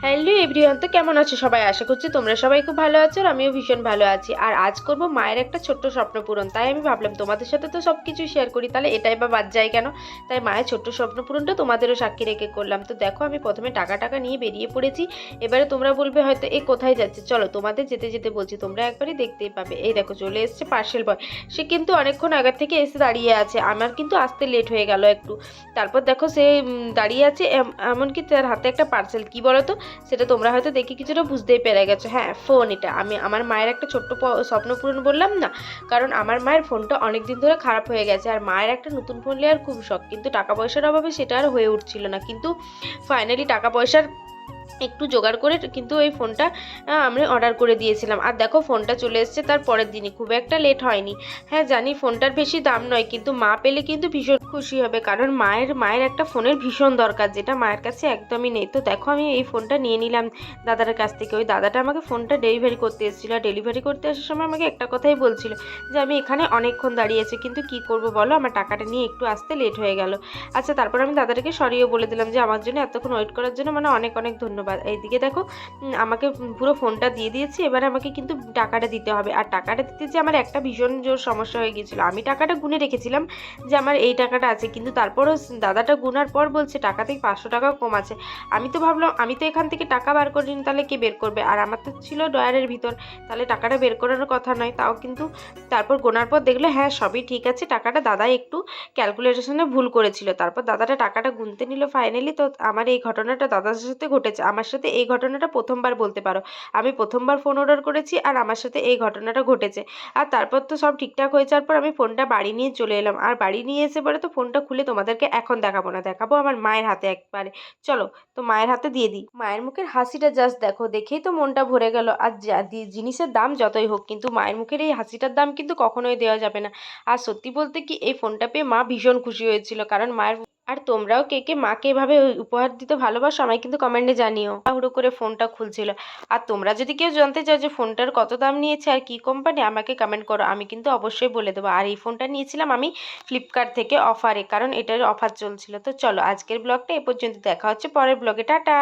Hello everyone, তো কেমন আছো সবাই? আশা করছি তোমরা সবাই খুব ভালো আছো আর আমিও ভীষণ ভালো আছি। আর আজ করব মায়ের একটা ছোট্ট স্বপ্ন পূরণ, তাই আমি ভাবলাম তোমাদের সাথে তো সব কিছুই শেয়ার করি, তাহলে এটাই বা বাদ যায় কেন। তাই মায়ের ছোট্ট স্বপ্ন পূরণটা তোমাদেরও সাক্ষী রেখে করলাম। তো দেখো, আমি প্রথমে টাকা টাকা নিয়ে বেরিয়ে পড়েছি। এবারে তোমরা বলবে হয়তো এ কোথায় যাচ্ছে, চলো তোমাদের যেতে যেতে বলছি, তোমরা একবারই দেখতেই পাবে। এই দেখো চলে এসছে পার্সেল বয়। সে কিন্তু অনেকক্ষণ আগের থেকে এসে দাঁড়িয়ে আছে, আমার কিন্তু আসতে লেট হয়ে গেল একটু। তারপর দেখো সে দাঁড়িয়ে আছে, এমনকি তার হাতে একটা পার্সেল, কি বলো তো? সেটা তোমরা হয়তো দেখে কিছুটা বুঝতেই পেরে গেছো। হ্যাঁ, ফোন। এটা আমি আমার মায়ের একটা ছোট্ট স্বপ্ন পূরণ বললাম না, কারণ আমার মায়ের ফোনটা অনেক দিন ধরে খারাপ হয়ে গেছে আর মায়ের একটা নতুন ফোন নেওয়ার খুব শখ, কিন্তু টাকা পয়সার অভাবে সেটা আর হয়ে উঠছিল না। কিন্তু ফাইনালি টাকা পয়সার একটু জোগাড় করে কিন্তু ওই ফোনটা আমরা অর্ডার করে দিয়েছিলাম। আর দেখো ফোনটা চলে এসেছে তার পরের দিনই, খুব একটা লেট হয়নি। হ্যাঁ জানি ফোনটার বেশি দাম নয়, কিন্তু মা পেলে কিন্তু ভীষণ খুশি হবে, কারণ মায়ের মায়ের একটা ফোনের ভীষণ দরকার, যেটা মায়ের কাছে একদমই নেই। তো দেখো আমি এই ফোনটা নিয়ে নিলাম দাদার কাছ থেকে। ওই দাদাটা আমাকে ফোনটা ডেলিভারি করতে এসেছিলো, আর ডেলিভারি করতে আসার সময় আমাকে একটা কথাই বলছিল, যে আমি এখানে অনেকক্ষণ দাঁড়িয়েছি, কিন্তু কি করব বলো, আমার টাকাটা নিয়ে একটু আসতে লেট হয়ে গেল। আচ্ছা, তারপর আমি দাদাটাকে সরিয়েও বলে দিলাম যে আমার জন্য এতক্ষণ ওয়েট করার জন্য মানে অনেক অনেক ধন্যবাদ। এইদিকে দেখো আমাকে পুরো ফোনটা দিয়ে দিয়েছি, এবার আমাকে কিন্তু টাকাটা দিতে হবে। আর টাকাটা দিতে যে আমার একটা ভীষণ জোর সমস্যা হয়ে গিয়েছিল, আমি টাকাটা গুনে রেখেছিলাম যে আমার এই টাকাটা আছে, কিন্তু তারপরও দাদাটা গুনার পর বলছে টাকা থেকে 500 টাকা কম আছে। আমি তো ভাবলাম আমি তো এখান থেকে টাকা বার করিনি, তাহলে কে বের করবে? আর আমার তো ছিল ড্রয়ারের ভিতর, তাহলে টাকাটা বের করার কথা নয়। তাও কিন্তু তারপর গোনার পর দেখলো হ্যাঁ সবই ঠিক আছে, টাকাটা দাদা একটু ক্যালকুলেশনে ভুল করেছিল। তারপর দাদাটা টাকাটা গুনতে নিল ফাইনালি। তো আমার এই ঘটনাটা দাদার সাথে ঘটেছে, আমার সাথে এই ঘটনাটা প্রথমবার বলতে পারো। আমি প্রথমবার ফোন অর্ডার করেছি আর আমার সাথে এই ঘটনাটা ঘটেছে। আর তারপর তো সব ঠিকঠাক হয়ে যাওয়ার পর আমি ফোনটা বাড়ি নিয়ে চলে এলাম। আর বাড়ি নিয়ে এসে পরে তো ফোনটা খুলে তোমাদেরকে এখন দেখাবো না, দেখাবো আমার মায়ের হাতে একবারে। চলো, তো মায়ের হাতে দিয়ে দিই। মায়ের মুখের হাসিটা জাস্ট দেখো, দেখেই তো মনটা ভরে গেল। আর জিনিসের দাম যতই হোক, কিন্তু মায়ের মুখের এই হাসিটার দাম কিন্তু কখনোই দেওয়া যাবে না। আর সত্যি বলতে কি, এই ফোনটা পেয়ে মা ভীষণ খুশি হয়েছিল, কারণ মায়ের। আর তোমরাও কে কে মাকে এভাবে উপহার দিতে ভালোবাসো আমায় কিন্তু কমেন্টে জানিও। তাড়াহুড়ো করে ফোনটা খুলছিল। আর তোমরা যদি কেউ জানতে চাও যে ফোনটার কত দাম নিয়েছে আর কি কোম্পানি, আমাকে কমেন্ট করো, আমি কিন্তু অবশ্যই বলে দেবো। আর এই ফোনটা নিয়েছিলাম আমি ফ্লিপকার্ট থেকে অফারে, কারণ এটার অফার চলছিল। তো চলো আজকের ব্লগটা এ পর্যন্ত, দেখা হচ্ছে পরের ব্লগে, টাটা।